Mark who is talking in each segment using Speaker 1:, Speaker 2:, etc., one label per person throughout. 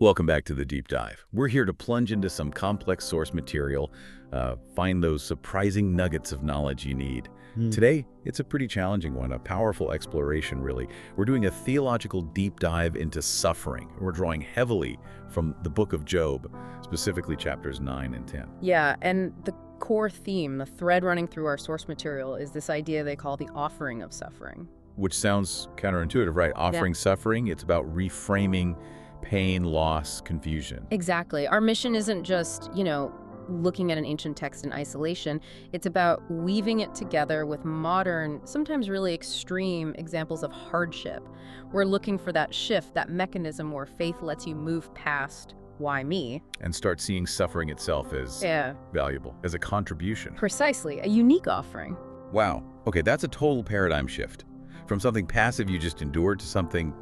Speaker 1: Welcome back to the Deep Dive. We're here to plunge into some complex source material, find those surprising nuggets of knowledge you need. Today, it's a pretty challenging one, a powerful exploration, really. We're doing a theological deep dive into suffering. We're drawing heavily from the book of Job, specifically chapters 9 and 10.
Speaker 2: Yeah, and the core theme, the thread running through our source material, is this idea they call the offering of suffering.
Speaker 1: Which sounds counterintuitive, right? Offering suffering, it's about reframing pain, loss, confusion.
Speaker 2: Exactly. Our mission isn't just, looking at an ancient text in isolation. It's about weaving it together with modern, sometimes really extreme examples of hardship. We're looking for that shift, that mechanism where faith lets you move past why me?
Speaker 1: And start seeing suffering itself as valuable, as a contribution.
Speaker 2: Precisely, a unique offering.
Speaker 1: Wow. Okay, that's a total paradigm shift. From something passive you just endured to something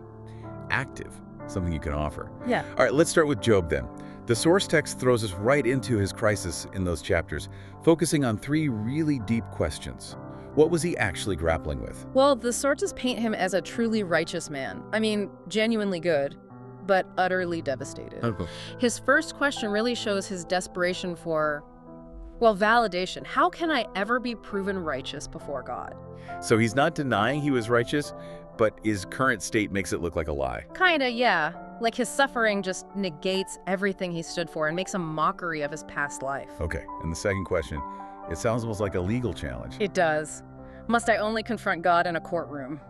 Speaker 1: active, something you can offer.
Speaker 2: Yeah.
Speaker 1: All right, let's start with Job then. The source text throws us right into his crisis in those chapters, focusing on three really deep questions. What was he actually grappling with?
Speaker 2: Well, the sources paint him as a truly righteous man. I mean, genuinely good, but utterly devastated. His first question really shows his desperation for, validation. How can I ever be proven righteous before God?
Speaker 1: So he's not denying he was righteous, but his current state makes it look like a lie.
Speaker 2: Kinda, yeah. Like his suffering just negates everything he stood for and makes a mockery of his past life.
Speaker 1: Okay, and the second question, it sounds almost like a legal challenge.
Speaker 2: It does. Must I only confront God in a courtroom?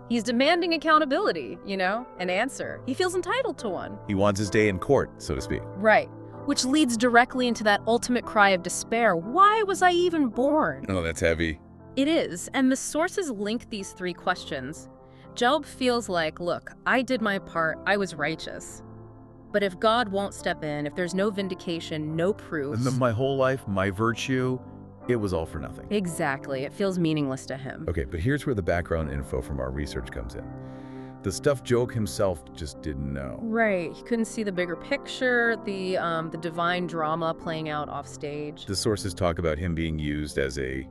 Speaker 2: He's demanding accountability, an answer. He feels entitled to one.
Speaker 1: He wants his day in court, so to speak.
Speaker 2: Right. Which leads directly into that ultimate cry of despair. Why was I even born?
Speaker 1: Oh, that's heavy.
Speaker 2: It is, and the sources link these three questions. Job feels like, look, I did my part, I was righteous. But if God won't step in, if there's no vindication, no proof...
Speaker 1: And then my whole life, my virtue, it was all for nothing.
Speaker 2: Exactly. It feels meaningless to him.
Speaker 1: Okay, but here's where the background info from our research comes in. The stuff Job himself just didn't know.
Speaker 2: Right. He couldn't see the bigger picture, the divine drama playing out off stage.
Speaker 1: The sources talk about him being used as a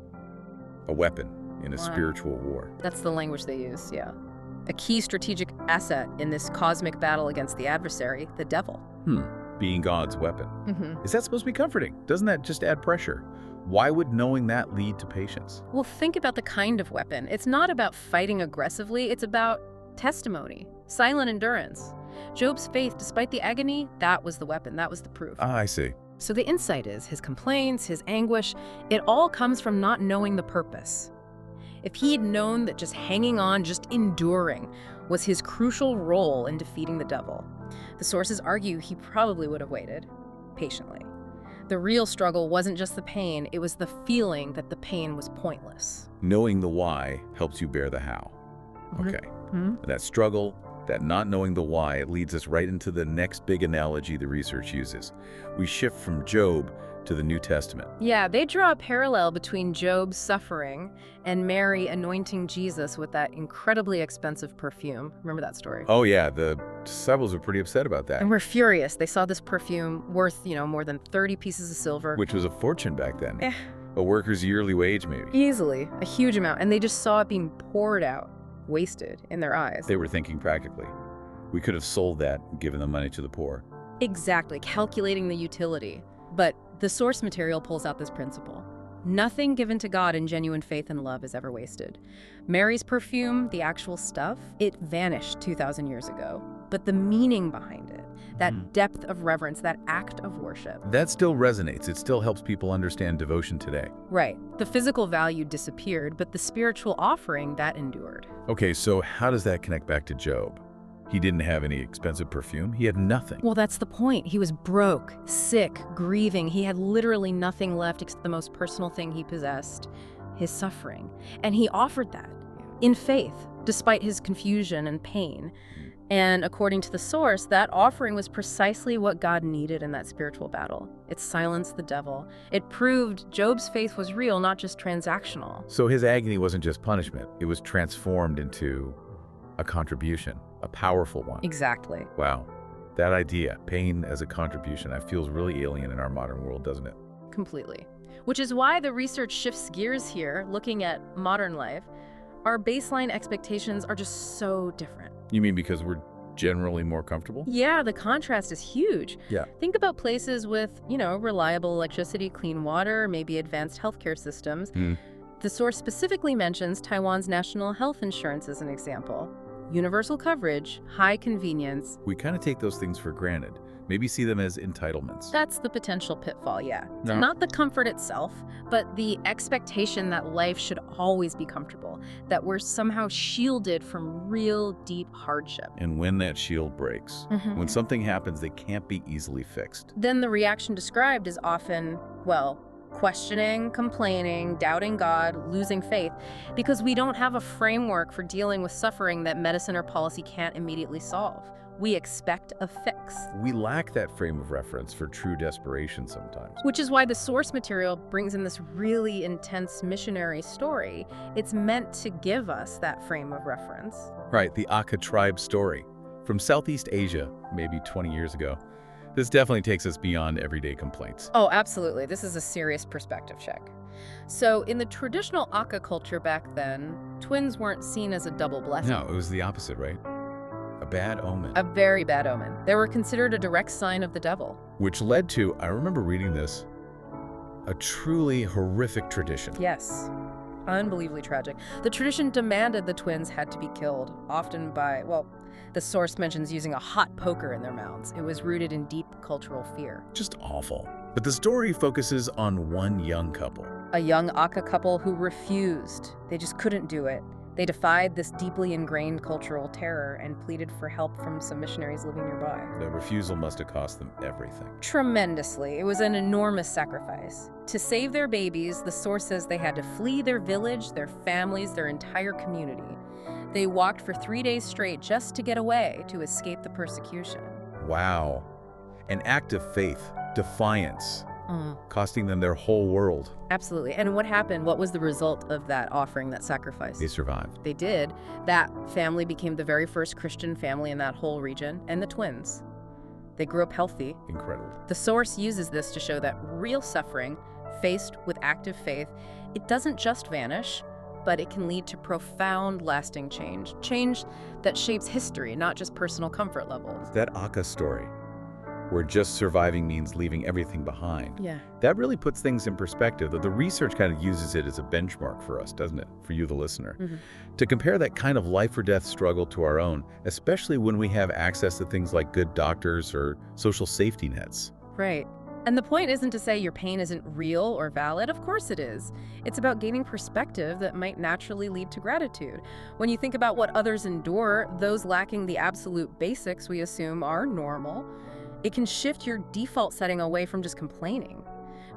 Speaker 1: weapon in a spiritual war.
Speaker 2: That's the language they use, yeah. A key strategic asset in this cosmic battle against the adversary, the devil.
Speaker 1: Being God's weapon. Is that supposed to be comforting? Doesn't that just add pressure? Why would knowing that lead to patience?
Speaker 2: Well, think about the kind of weapon. It's not about fighting aggressively, it's about testimony, silent endurance. Job's faith, despite the agony, that was the weapon, that was the proof.
Speaker 1: Ah, I see.
Speaker 2: So the insight is his complaints, his anguish, it all comes from not knowing the purpose. If he had known that just hanging on, just enduring, was his crucial role in defeating the devil, the sources argue he probably would have waited patiently. The real struggle wasn't just the pain, it was the feeling that the pain was pointless.
Speaker 1: Knowing the why helps you bear the how. Okay. That struggle, that not knowing the why, it leads us right into the next big analogy the research uses. We shift from Job to the New Testament.
Speaker 2: Yeah, they draw a parallel between Job's suffering and Mary anointing Jesus with that incredibly expensive perfume. Remember that story?
Speaker 1: Oh yeah, the disciples were pretty upset about that.
Speaker 2: And we're furious. They saw this perfume worth, more than 30 pieces of silver.
Speaker 1: Which was a fortune back then. A worker's yearly wage, maybe.
Speaker 2: Easily. A huge amount. And they just saw it being poured out, wasted in their eyes.
Speaker 1: They were thinking practically. We could have sold that and given the money to the poor.
Speaker 2: Exactly, calculating the utility. But the source material pulls out this principle. Nothing given to God in genuine faith and love is ever wasted. Mary's perfume, the actual stuff, it vanished 2,000 years ago. But the meaning behind it, that depth of reverence, that act of worship.
Speaker 1: That still resonates. It still helps people understand devotion today.
Speaker 2: Right. The physical value disappeared, but the spiritual offering, that endured.
Speaker 1: Okay, so how does that connect back to Job? He didn't have any expensive perfume. He had nothing.
Speaker 2: Well, that's the point. He was broke, sick, grieving. He had literally nothing left except the most personal thing he possessed, his suffering. And he offered that in faith, despite his confusion and pain. And according to the source, that offering was precisely what God needed in that spiritual battle. It silenced the devil. It proved Job's faith was real, not just transactional.
Speaker 1: So his agony wasn't just punishment. It was transformed into a contribution, a powerful one.
Speaker 2: Exactly.
Speaker 1: Wow. That idea, pain as a contribution, that feels really alien in our modern world, doesn't it?
Speaker 2: Completely. Which is why the research shifts gears here, looking at modern life. Our baseline expectations are just so different.
Speaker 1: You mean because we're generally more comfortable?
Speaker 2: Yeah, the contrast is huge.
Speaker 1: Yeah.
Speaker 2: Think about places with, reliable electricity, clean water, maybe advanced healthcare systems.
Speaker 1: Hmm.
Speaker 2: The source specifically mentions Taiwan's national health insurance as an example. Universal coverage, high convenience.
Speaker 1: We kind of take those things for granted. Maybe see them as entitlements.
Speaker 2: That's the potential pitfall, yeah.
Speaker 1: No.
Speaker 2: Not the comfort itself, but the expectation that life should always be comfortable, that we're somehow shielded from real deep hardship.
Speaker 1: And when that shield breaks,
Speaker 2: Mhm.
Speaker 1: when something happens that can't be easily fixed.
Speaker 2: Then the reaction described is often, questioning, complaining, doubting God, losing faith, because we don't have a framework for dealing with suffering that medicine or policy can't immediately solve. We expect a fix.
Speaker 1: We lack that frame of reference for true desperation sometimes.
Speaker 2: Which is why the source material brings in this really intense missionary story. It's meant to give us that frame of reference.
Speaker 1: Right, the Aka tribe story. From Southeast Asia, maybe 20 years ago. This definitely takes us beyond everyday complaints.
Speaker 2: Oh, absolutely. This is a serious perspective check. So in the traditional Aka culture back then, twins weren't seen as a double blessing.
Speaker 1: No, it was the opposite, right? A bad omen.
Speaker 2: A very bad omen. They were considered a direct sign of the devil.
Speaker 1: Which led to, I remember reading this, a truly horrific tradition.
Speaker 2: Yes. Unbelievably tragic. The tradition demanded the twins had to be killed, often by, the source mentions using a hot poker in their mouths. It was rooted in deep cultural fear.
Speaker 1: Just awful. But the story focuses on one young couple.
Speaker 2: A young Aka couple who refused. They just couldn't do it. They defied this deeply ingrained cultural terror and pleaded for help from some missionaries living nearby.
Speaker 1: The refusal must have cost them everything.
Speaker 2: Tremendously. It was an enormous sacrifice. To save their babies, the source says they had to flee their village, their families, their entire community. They walked for 3 days straight just to get away, to escape the persecution.
Speaker 1: Wow. An act of faith, defiance, costing them their whole world.
Speaker 2: Absolutely. And what happened? What was the result of that offering, that sacrifice?
Speaker 1: They survived.
Speaker 2: They did. That family became the very first Christian family in that whole region, and the twins. They grew up healthy.
Speaker 1: Incredible.
Speaker 2: The source uses this to show that real suffering, faced with active faith, it doesn't just vanish, but it can lead to profound, lasting change. Change that shapes history, not just personal comfort levels.
Speaker 1: That Aka story, where just surviving means leaving everything behind.
Speaker 2: Yeah.
Speaker 1: That really puts things in perspective, though the research kind of uses it as a benchmark for us, doesn't it? For you, the listener. To compare that kind of life or death struggle to our own, especially when we have access to things like good doctors or social safety nets.
Speaker 2: Right. And the point isn't to say your pain isn't real or valid. Of course it is. It's about gaining perspective that might naturally lead to gratitude. When you think about what others endure, those lacking the absolute basics we assume are normal, it can shift your default setting away from just complaining,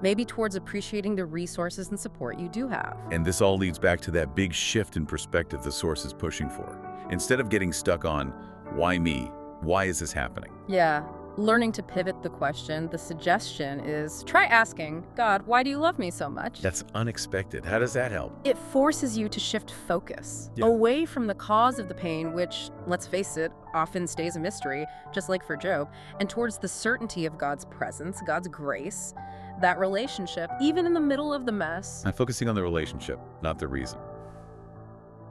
Speaker 2: maybe towards appreciating the resources and support you do have.
Speaker 1: And this all leads back to that big shift in perspective the source is pushing for. Instead of getting stuck on, why me? Why is this happening?
Speaker 2: Yeah. Learning to pivot the question, the suggestion is try asking, God, why do you love me so much?
Speaker 1: That's unexpected. How does that help?
Speaker 2: It forces you to shift focus
Speaker 1: Yeah.
Speaker 2: away from the cause of the pain, which, let's face it, often stays a mystery, just like for Job, and towards the certainty of God's presence, God's grace, that relationship, even in the middle of the mess.
Speaker 1: I'm focusing on the relationship, not the reason.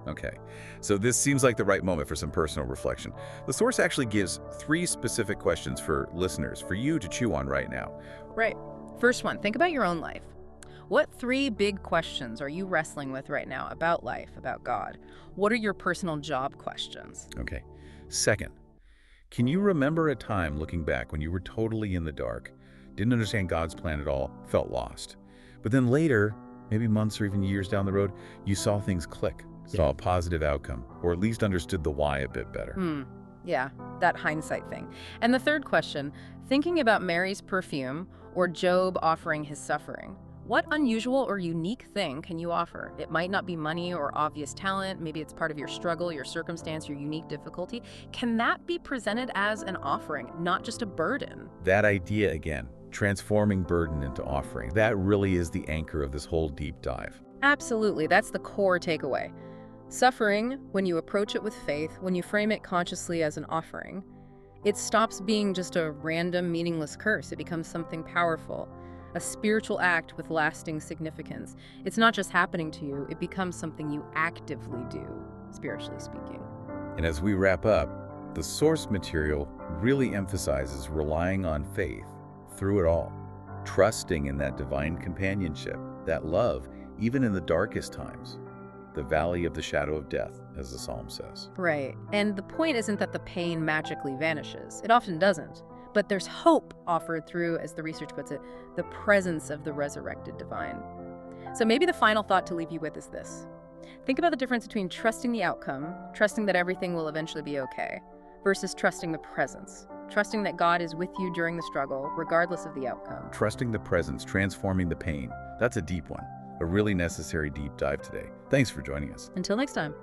Speaker 1: Okay, so this seems like the right moment for some personal reflection. The source actually gives 3 specific questions for listeners, for you to chew on right now.
Speaker 2: Right. First one, think about your own life. What 3 big questions are you wrestling with right now about life, about God? What are your personal job questions?
Speaker 1: Okay. Second, can you remember a time looking back when you were totally in the dark, didn't understand God's plan at all, felt lost? But then later, maybe months or even years down the road, you saw things click, saw a positive outcome, or at least understood the why a bit better.
Speaker 2: Yeah, that hindsight thing. And the third question, thinking about Mary's perfume or Job offering his suffering. What unusual or unique thing can you offer? It might not be money or obvious talent. Maybe it's part of your struggle, your circumstance, your unique difficulty. Can that be presented as an offering, not just a burden?
Speaker 1: That idea again, transforming burden into offering, that really is the anchor of this whole deep dive.
Speaker 2: Absolutely, that's the core takeaway. Suffering, when you approach it with faith, when you frame it consciously as an offering, it stops being just a random, meaningless curse. It becomes something powerful, a spiritual act with lasting significance. It's not just happening to you, it becomes something you actively do, spiritually speaking.
Speaker 1: And as we wrap up, The source material really emphasizes relying on faith through it all, trusting in that divine companionship, that love, even in the darkest times. The valley of the shadow of death, as the psalm says.
Speaker 2: Right. And the point isn't that the pain magically vanishes. It often doesn't. But there's hope offered through, as the research puts it, the presence of the resurrected divine. So maybe the final thought to leave you with is this. Think about the difference between trusting the outcome, trusting that everything will eventually be okay, versus trusting the presence, trusting that God is with you during the struggle, regardless of the outcome.
Speaker 1: Trusting the presence, transforming the pain. That's a deep one. A really necessary deep dive today. Thanks for joining us.
Speaker 2: Until next time.